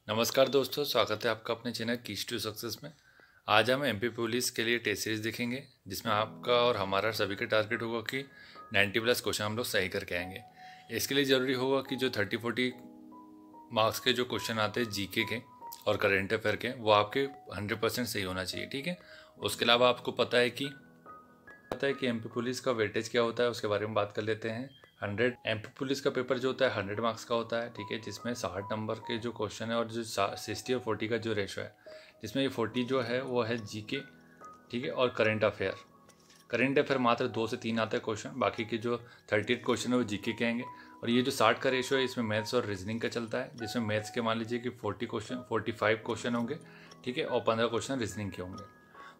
नमस्कार दोस्तों, स्वागत है आपका अपने चैनल कीज टू सक्सेस में। आज हम एमपी पुलिस के लिए टेस्ट सीरीज देखेंगे, जिसमें आपका और हमारा सभी का टारगेट होगा कि 90+ क्वेश्चन हम लोग सही करके आएंगे। इसके लिए ज़रूरी होगा कि जो 30-40 मार्क्स के जो क्वेश्चन आते हैं जीके के और करेंट अफेयर के, वो आपके 100% सही होना चाहिए। ठीक है। उसके अलावा आपको पता है कि एमपी पुलिस का वेटेज क्या होता है, उसके बारे में बात कर लेते हैं। 100 एमपी पुलिस का पेपर जो होता है 100 मार्क्स का होता है। ठीक है, जिसमें 60 नंबर के जो क्वेश्चन है और जो 60 और 40 का जो रेशो है, जिसमें ये 40 जो है वो है जीके। ठीक है, और करेंट अफेयर मात्र 2 से 3 आते हैं क्वेश्चन, बाकी के जो 38 क्वेश्चन है वो जीके के आएंगे। और ये जो 60 का रेशो है, इसमें मैथ्स और रीजनिंग का चलता है, जिसमें मैथ्स के मान लीजिए कि 45 क्वेश्चन होंगे। ठीक है, और 15 क्वेश्चन रीजनिंग के होंगे।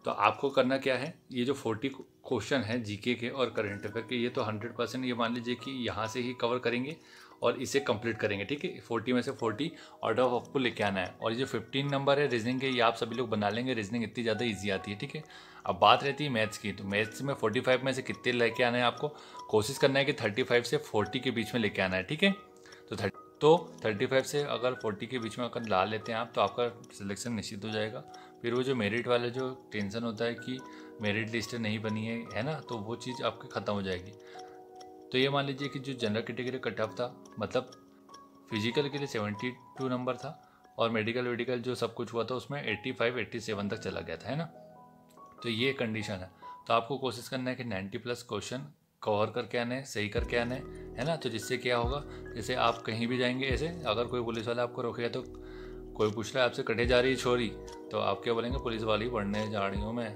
तो आपको करना क्या है, ये जो 40 क्वेश्चन है जीके के और करेंट अफेयर के, ये तो 100% ये मान लीजिए कि यहाँ से ही कवर करेंगे और इसे कंप्लीट करेंगे। ठीक है, 40 में से 40 आउट ऑफ आपको लेके आना है। और ये जो 15 नंबर है रीजनिंग के, ये आप सभी लोग बना लेंगे, रीजनिंग इतनी ज़्यादा ईजी आती है। ठीक है, अब बात रहती है मैथ्स की, तो मैथ्स में 45 में से कितने लेके आना है, आपको कोशिश करना है कि 35 से 40 के बीच में लेके आना है। ठीक है, तो 35 से अगर 40 के बीच में अगर ला लेते हैं आप, तो आपका सिलेक्शन निश्चित हो जाएगा। फिर वो जो मेरिट वाला जो टेंशन होता है कि मेरिट लिस्ट नहीं बनी है ना, तो वो चीज़ आपकी ख़त्म हो जाएगी। तो ये मान लीजिए कि जो जनरल कैटेगरी कट ऑफ था, मतलब फिजिकल के लिए 72 नंबर था, और मेडिकल जो सब कुछ हुआ था उसमें 85-87 तक चला गया था, है ना। तो ये कंडीशन है। तो आपको कोशिश करना है कि 90+ क्वेश्चन कवर करके आने, सही करके आने, है ना। तो जिससे क्या होगा, जैसे आप कहीं भी जाएंगे, ऐसे अगर कोई पुलिस वाला आपको रोकेगा, तो कोई पूछ रहा है आपसे कटे जा रही छोरी, तो आप क्या बोलेंगे, पुलिस वाली पढ़ने जा रही हूँ मैं,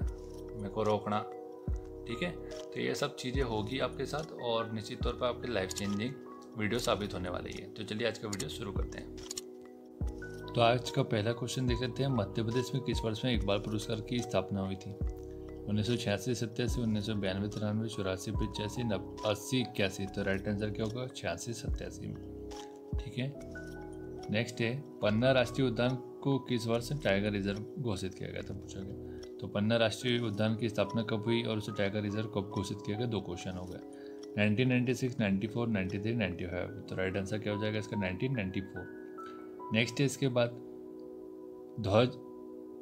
मेरे को रोकना। ठीक है, तो ये सब चीज़ें होगी आपके साथ, और निश्चित तौर पर आपकी लाइफ चेंजिंग वीडियो साबित होने वाली है। तो चलिए आज का वीडियो शुरू करते हैं। तो आज का पहला क्वेश्चन देख लेते हैं। मध्य प्रदेश में किस वर्ष में इकबाल पुरस्कार की स्थापना हुई थी? 1986, 87, 1992, 93, 84, 85, 80, 81। तो राइट आंसर क्या होगा, 86, 87 में। ठीक है, नेक्स्ट है, पन्ना राष्ट्रीय उद्यान को किस वर्ष टाइगर रिजर्व घोषित किया गया था, पूछा गया। तो पन्ना राष्ट्रीय उद्यान की स्थापना कब हुई और उसे टाइगर रिजर्व कब घोषित किया गया, 2 क्वेश्चन हो गए। 1996, 94, 93, 95। तो राइट आंसर क्या हो जाएगा इसका, 1994। नेक्स्ट है इसके बाद, ध्वज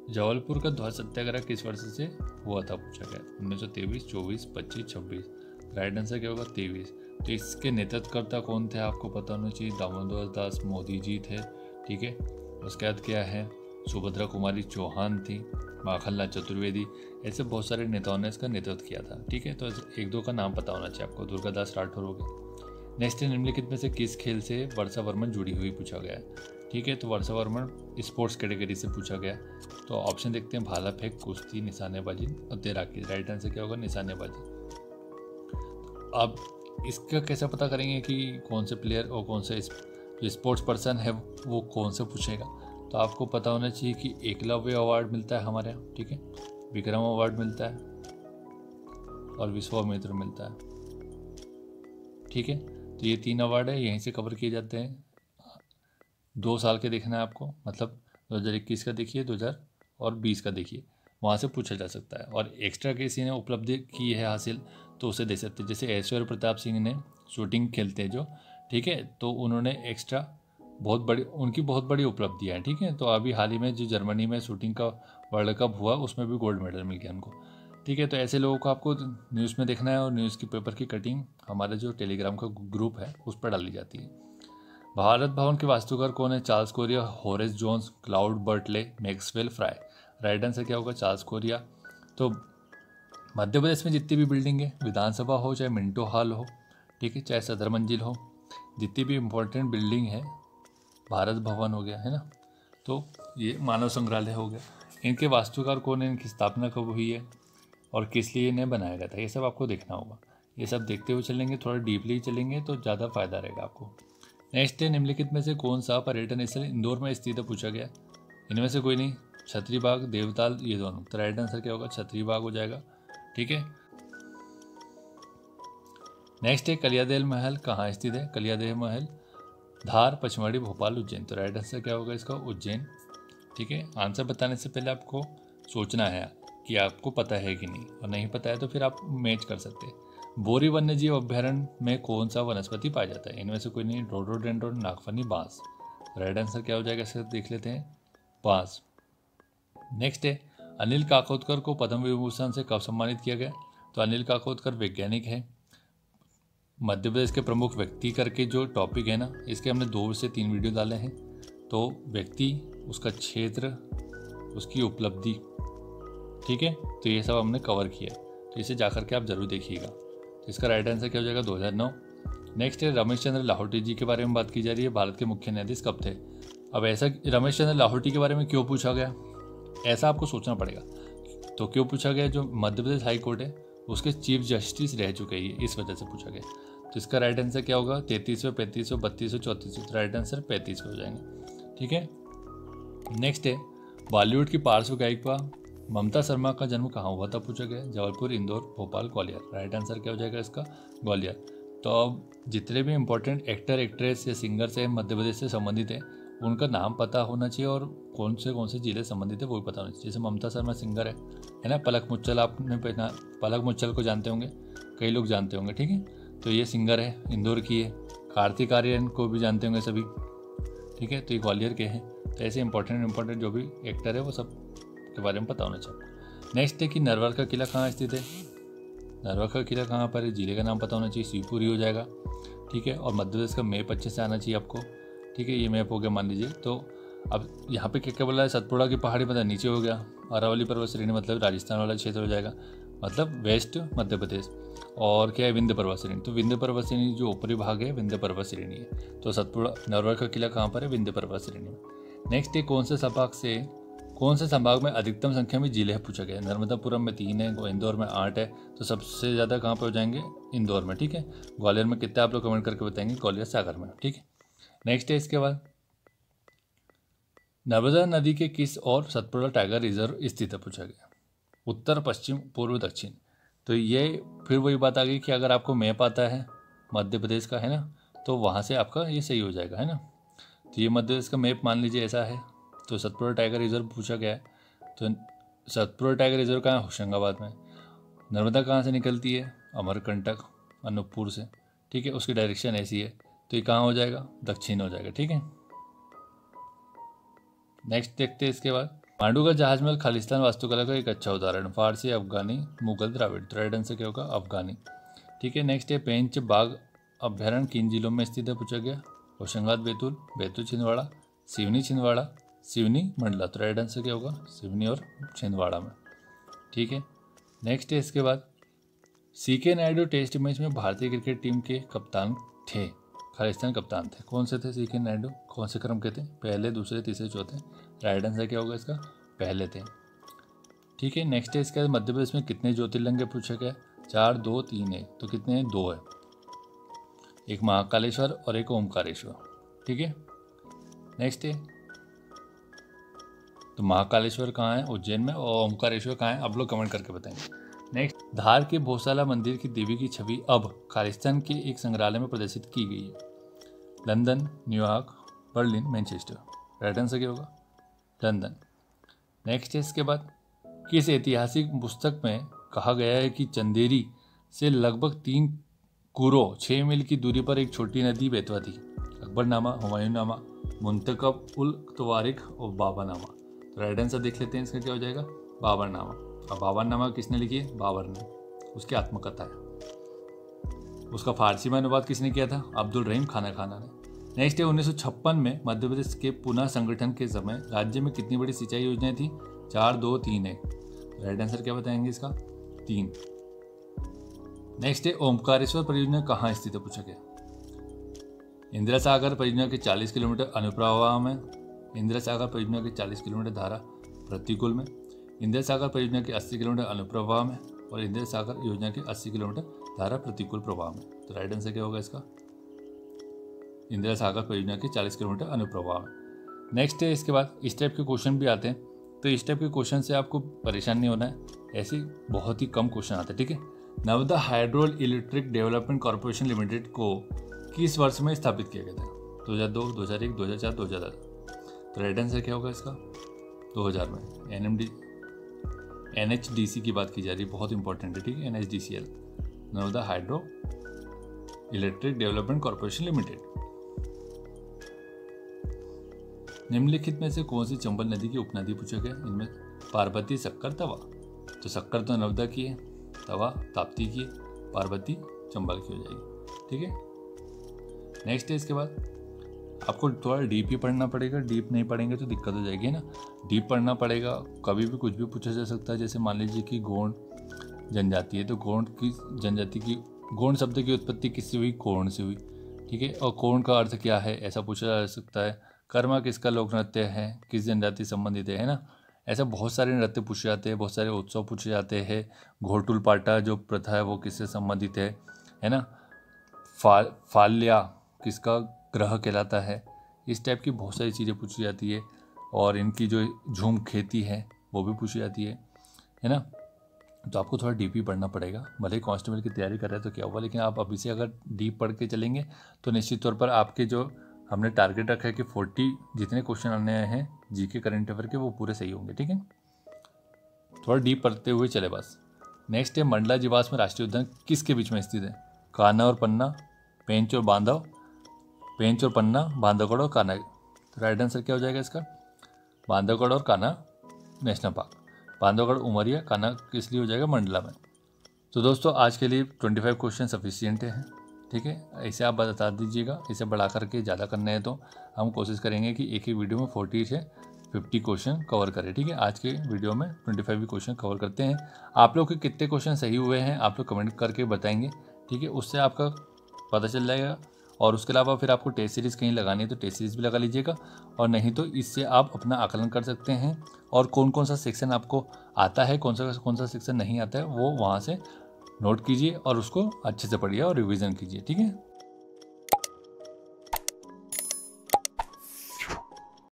जबलपुर का ध्वज सत्याग्रह किस वर्ष से हुआ था, पूछा गया। 1923, 24, 25, 26। राइट आंसर क्या होगा, 23। तो इसके नेतृत्वकर्ता कौन थे, आपको पता होना चाहिए। दामोदर दास मोदी जी थे। ठीक है, उसके बाद क्या है, सुभद्रा कुमारी चौहान थी, माखनलाल चतुर्वेदी, ऐसे बहुत सारे नेताओं ने इसका नेतृत्व किया था। ठीक है, तो 1-2 का नाम पता होना चाहिए आपको। दुर्गादास राठौर हो गए। नेक्स्ट है, निम्नलिखित में से किस खेल से वर्षा वर्मन जुड़ी हुई, पूछा गया है। ठीक है, तो वर्षा वर्मन स्पोर्ट्स कैटेगरी से पूछा गया। तो ऑप्शन देखते हैं, भाला फेंक, कुश्ती, निशानेबाजी और तैराकी। राइट आंसर क्या होगा, निशानेबाजी। अब इसका कैसे पता करेंगे कि कौन से प्लेयर और कौन से जो स्पोर्ट्स पर्सन है वो कौन से पूछेगा। तो आपको पता होना चाहिए कि एकलव्य अवार्ड मिलता है हमारे यहाँ। ठीक है, विक्रम अवार्ड मिलता है और विश्वामित्र मिलता है। ठीक है, तो ये 3 अवार्ड है, यहीं से कवर किए जाते हैं। 2 साल के देखना है आपको, मतलब 2021 का देखिए, 2020 का देखिए, वहाँ से पूछा जा सकता है। और एक्स्ट्रा किसी ने उपलब्धि की है हासिल, तो उसे दे सकते हैं। जैसे ऐश्वर्य प्रताप सिंह ने शूटिंग खेलते हैं जो, ठीक है, तो उन्होंने एक्स्ट्रा उनकी बहुत बड़ी उपलब्धियाँ हैं। ठीक है, तो अभी हाल ही में जो जर्मनी में शूटिंग का वर्ल्ड कप हुआ, उसमें भी गोल्ड मेडल मिल गया उनको। ठीक है, तो ऐसे लोगों को आपको न्यूज़ में देखना है, और न्यूज़ की पेपर की कटिंग हमारे जो टेलीग्राम का ग्रुप है उस पर डाली जाती है। भारत भवन के वास्तुकार कौन है, Charles Correa, Horace Jones, Claude Batley, Maxwell Fry. Right answer क्या होगा, चार्ल्स कोरिया। तो मध्य प्रदेश में जितनी भी बिल्डिंग है, विधानसभा हो चाहे मिंटो हॉल हो, ठीक है, चाहे सदर मंजिल हो, जितनी भी इम्पोर्टेंट बिल्डिंग है, भारत भवन हो गया, है ना, तो ये मानव संग्रहालय हो गया, इनके वास्तुकार कौन है, इनकी स्थापना कब हुई है और किस लिए इन्हें बनाया गया था, ये सब आपको देखना होगा। ये सब देखते हुए चलेंगे, थोड़ा डीपली चलेंगे तो ज़्यादा फायदा रहेगा आपको। नेक्स्ट है, निम्नलिखित में से कौन सा पर्यटन स्थल इंदौर में स्थित है, पूछा गया। इनमें से कोई नहीं, छतरी बाग, देवताल, ये दोनों। तो राइट आंसर क्या होगा, छतरी बाग हो जाएगा। ठीक है, नेक्स्ट है, कलियादेव महल कहाँ स्थित है। कलियादेव महल धार, पचमढ़ी, भोपाल, उज्जैन। तो राइट आंसर क्या होगा इसका, उज्जैन। ठीक है, आंसर बताने से पहले आपको सोचना है कि आपको पता है कि नहीं, और नहीं पता है तो फिर आप मैच कर सकते हैं। बोरी वन्यजीव अभ्यारण्य में कौन सा वनस्पति पाया जाता है। इनमें से कोई नहीं, रोडोडेंड्रॉन, नागफनी, बांस। राइट आंसर क्या हो जाएगा इसका देख लेते हैं, पास। नेक्स्ट है, अनिल काकोदकर को पद्म विभूषण से कब सम्मानित किया गया? तो अनिल काकोदकर वैज्ञानिक है, मध्य प्रदेश के प्रमुख व्यक्ति करके जो टॉपिक है ना, इसके हमने 2 से 3 वीडियो डाले हैं। तो व्यक्ति, उसका क्षेत्र, उसकी उपलब्धि, ठीक है, तो ये सब हमने कवर किया है, तो इसे जाकर के आप जरूर देखिएगा। तो इसका राइट आंसर क्या हो जाएगा, 2009। नेक्स्ट है, रमेश चंद्र लाहौटी जी के बारे में बात की जा रही है, भारत के मुख्य न्यायाधीश कब थे? अब ऐसा रमेश चंद्र लाहौटी के बारे में क्यों पूछा गया, ऐसा आपको सोचना पड़ेगा। तो क्यों पूछा गया, जो मध्य प्रदेश हाई कोर्ट है उसके चीफ जस्टिस रह चुके हैं, इस वजह से पूछा गया। तो इसका राइट आंसर क्या होगा, 33वें, 35वें, 32वें, 34वें। राइट आंसर 35वें हो जाएंगे, ठीक है। नेक्स्ट है, बॉलीवुड की पार्श्व गायिका ममता शर्मा का जन्म कहाँ हुआ था, पूछा गया। जबलपुर, इंदौर, भोपाल, ग्वालियर। राइट आंसर क्या हो जाएगा इसका, ग्वालियर। तो अब जितने भी इंपॉर्टेंट एक्टर, एक्ट्रेस या सिंगर्स हैं मध्य प्रदेश से संबंधित हैं, उनका नाम पता होना चाहिए और कौन से जिले संबंधित है वो भी पता होना चाहिए। जैसे ममता शर्मा सिंगर है ना, पलक मुच्छल आपने पहना, पलक मुच्छल को जानते होंगे, कई लोग जानते होंगे, ठीक है, तो ये सिंगर है, इंदौर की है। कार्तिक आर्यन को भी जानते होंगे सभी, ठीक है, तो ये ग्वालियर के हैं। तो ऐसे इंपॉर्टेंट जो भी एक्टर है वो सब के बारे में पता होना चाहिए। नेक्स्ट है कि नरवर का किला कहाँ स्थित है, नरवर का किला कहाँ पर है, जिले का नाम पता होना चाहिए, शिवपुरी हो जाएगा, ठीक है। और मध्य प्रदेश का मैप अच्छे से आना चाहिए आपको, ठीक है, ये मैप हो गया मान लीजिए। तो अब यहाँ पे क्या क्या बोला है, सतपुड़ा की पहाड़ी मतलब नीचे हो गया, अरावली पर्वत श्रेणी मतलब राजस्थान वाला क्षेत्र हो जाएगा, मतलब वेस्ट मध्य प्रदेश। और क्या है, विंध्य पर्वत श्रेणी, तो विंध्य पर्वत श्रेणी जो ऊपरी भाग है विंध्य पर्वत श्रेणी है। तो सतपुड़ा नरवर का किला कहाँ पर है, विंध्य पर्वत श्रेणी में। नेक्स्ट है, कौन से संभाग में अधिकतम संख्या में जिले है, पूछा गया। नर्मदापुरम में 3 है, इंदौर में 8 है, तो सबसे ज़्यादा कहाँ पर हो जाएंगे, इंदौर में, ठीक है। ग्वालियर में कितने आप लोग कमेंट करके बताएंगे, ग्वालियर सागर में, ठीक है। नेक्स्ट है, इसके बाद नर्मदा नदी के किस और सतपुड़ा टाइगर रिजर्व स्थित है, पूछा गया। उत्तर, पश्चिम, पूर्व, दक्षिण। तो ये फिर वही बात आ गई कि अगर आपको मैप आता है मध्य प्रदेश का, है ना, तो वहाँ से आपका ये सही हो जाएगा, है ना। तो ये मध्य प्रदेश का मैप मान लीजिए ऐसा है, तो सतपुड़ा टाइगर रिजर्व पूछा गया है। तो सतपुड़ा टाइगर रिजर्व कहाँ है, होशंगाबाद में। नर्मदा कहाँ से निकलती है, अमरकंटक, अनूपपुर से, ठीक है, उसकी डायरेक्शन ऐसी है, तो ये कहाँ हो जाएगा, दक्षिण हो जाएगा, ठीक है। नेक्स्ट देखते हैं इसके बाद, मांडू जहाज महल खालिस्तान वास्तुकला का एक अच्छा उदाहरण, फारसी, अफगानी, मुगल, द्राविड़। तो राइट आंसर क्या होगा, अफगानी, ठीक है। नेक्स्ट है, पेंच बाघ अभ्यारण्य किन जिलों में स्थित है, पूछा गया। होशंगाबाद, बैतूल, बैतूल छिंदवाड़ा, सिवनी छिंदवाड़ा, सिवनी मंडला। तो राइट आंसर क्या होगा, सिवनी और छिंदवाड़ा में, ठीक है। नेक्स्ट है इसके बाद, सीके नायडू टेस्ट मैच में भारतीय क्रिकेट टीम के कप्तान थे, खालिस्तान कप्तान थे, कौन से थे सीके नायडू, कौन से क्रम के थे, पहले, दूसरे, तीसरे, चौथे। राइट आंसर क्या होगा इसका, पहले थे, ठीक है। नेक्स्ट है इसके बाद, मध्य प्रदेश में कितने ज्योतिर्लिंग है, पूछा गया। 4, 2, 3 है, तो कितने हैं, 2 है, एक महाकालेश्वर और एक ओमकारेश्वर, ठीक है। नेक्स्ट है, तो महाकालेश्वर कहाँ है, उज्जैन में, और ओमकारेश्वर कहाँ है, आप लोग कमेंट करके बताएंगे। नेक्स्ट, धार के भोसाला मंदिर की देवी की छवि अब खालिस्तान के एक संग्रहालय में प्रदर्शित की गई है। London, New York, Berlin, Manchester. Right answer क्या होगा, लंदन। नेक्स्ट है इसके बाद, किस ऐतिहासिक पुस्तक में कहा गया है कि चंदेरी से लगभग 3 कुरों 6 मील की दूरी पर एक छोटी नदी बहती थी। अकबरनामा, हुमायूंनामा, मुंतखब उल तवारिख और बाबरनामा। तो राइट आंसर देख लेते हैं इसका क्या हो जाएगा, बाबरनामा। अब बाबरनामा किसने लिखी है, बाबर ने, उसकी आत्मकथा है। उसका फारसी में अनुवाद किसने किया था, अब्दुल रहीम खाना ने। नेक्स्ट है, 1956 में मध्य प्रदेश के पुनः संगठन के समय राज्य में कितनी बड़ी सिंचाई योजनाएं थी, 4, 2, 3 है। राइट आंसर क्या बताएंगे इसका, 3। नेक्स्ट है, ओमकारेश्वर परियोजना कहाँ स्थित है, पूछा गया। इंदिरा सागर परियोजना के 40 किलोमीटर अनुप्रवाह में, इंदिरा सागर परियोजना के 40 किलोमीटर धारा प्रतिकूल में, इंदिरा सागर परियोजना के 80 किलोमीटर अनुप्रवाह में, और इंदिरा सागर योजना के 80 किलोमीटर धारा प्रतिकूल प्रवाह में। तो राइट आंसर क्या होगा इसका, इंदिरा सागर परियोजना के 40 किलोमीटर अनुप्रवाह में। नेक्स्ट है इसके बाद, इस टाइप के क्वेश्चन भी आते हैं, तो इस टाइप के क्वेश्चन से आपको परेशान नहीं होना है, ऐसे बहुत ही कम क्वेश्चन आते हैं, ठीक है। Narmada hydro electric development corporation limited को किस वर्ष में स्थापित किया गया था, 2002, 2001, 2004, 2010। तो राइट आंसर क्या होगा इसका, 2000 में। NHDC की बात की जा रही है, बहुत इंपॉर्टेंट है, ठीक है, NHDCL, Narmada hydro electric development corporation limited. निम्नलिखित में से कौन सी चंबल नदी की उपनदी पूछा गया? इनमें पार्वती, शक्कर, तवा। तो शक्कर तो नर्मदा की है, तवा ताप्ती की है, पार्वती चंबल की हो जाएगी। ठीक है, नेक्स्ट है इसके बाद आपको थोड़ा डीप ही पढ़ना पड़ेगा। डीप नहीं पढ़ेंगे तो दिक्कत हो जाएगी ना। डीप पढ़ना पड़ेगा, कभी भी कुछ भी पूछा जा सकता है। जैसे मान लीजिए कि गोंड जनजाति है, तो गोंड की जनजाति की, गोंड शब्द की उत्पत्ति किससे हुई? कोण से हुई। ठीक है, और कोण का अर्थ क्या है ऐसा पूछा जा सकता है। कर्मा किसका लोक नृत्य है, किस जनजाति संबंधित है ना। ऐसा बहुत सारे नृत्य पूछे जाते हैं, बहुत सारे उत्सव पूछे जाते हैं। घोटुल पाटा जो प्रथा है वो किससे संबंधित है ना। फाल्या किसका ग्रह कहलाता है। इस टाइप की बहुत सारी चीज़ें पूछी जाती है। और इनकी जो झूम खेती है वो भी पूछी जाती है ना। तो आपको थोड़ा डीप ही पढ़ना पड़ेगा। भले ही कांस्टेबल की तैयारी कर रहे हैं तो क्या हुआ, लेकिन आप अभी से अगर डीप पढ़ के चलेंगे तो निश्चित तौर पर आपके जो हमने टारगेट रखा है कि 40 जितने क्वेश्चन आने हैं जीके करंट अफेयर के वो पूरे सही होंगे। ठीक है, थोड़ा डीप पढ़ते हुए चले बस। नेक्स्ट है मंडला जीवाश्म में राष्ट्रीय उद्यान किसके बीच में स्थित है? कान्हा और पन्ना, पेंच और बांधव, पेंच और पन्ना, बांधवगढ़ और कान्हा। तो राइट आंसर क्या हो जाएगा इसका? बांधवगढ़ और कान्हा नेशनल पार्क। बांधवगढ़ उमरिया, कान्हा किस लिए हो जाएगा? मंडला में। तो दोस्तों आज के लिए 25 क्वेश्चन सफिशियंट है। ठीक है, ऐसे आप बता दीजिएगा। इसे बढ़ा करके ज़्यादा करना है तो हम कोशिश करेंगे कि एक ही वीडियो में 40 से 50 क्वेश्चन कवर करें। ठीक है, आज के वीडियो में 25 भी क्वेश्चन कवर करते हैं। आप लोग के कितने क्वेश्चन सही हुए हैं आप लोग कमेंट करके बताएंगे। ठीक है, उससे आपका पता चल जाएगा। और उसके अलावा फिर आपको टेस्ट सीरीज़ कहीं लगानी है तो टेस्ट सीरीज़ भी लगा लीजिएगा, और नहीं तो इससे आप अपना आकलन कर सकते हैं। और कौन कौन सा सेक्शन आपको आता है, कौन सा सेक्शन नहीं आता है, वो वहाँ से नोट कीजिए और उसको अच्छे से पढ़िए और रिवीजन कीजिए। ठीक है।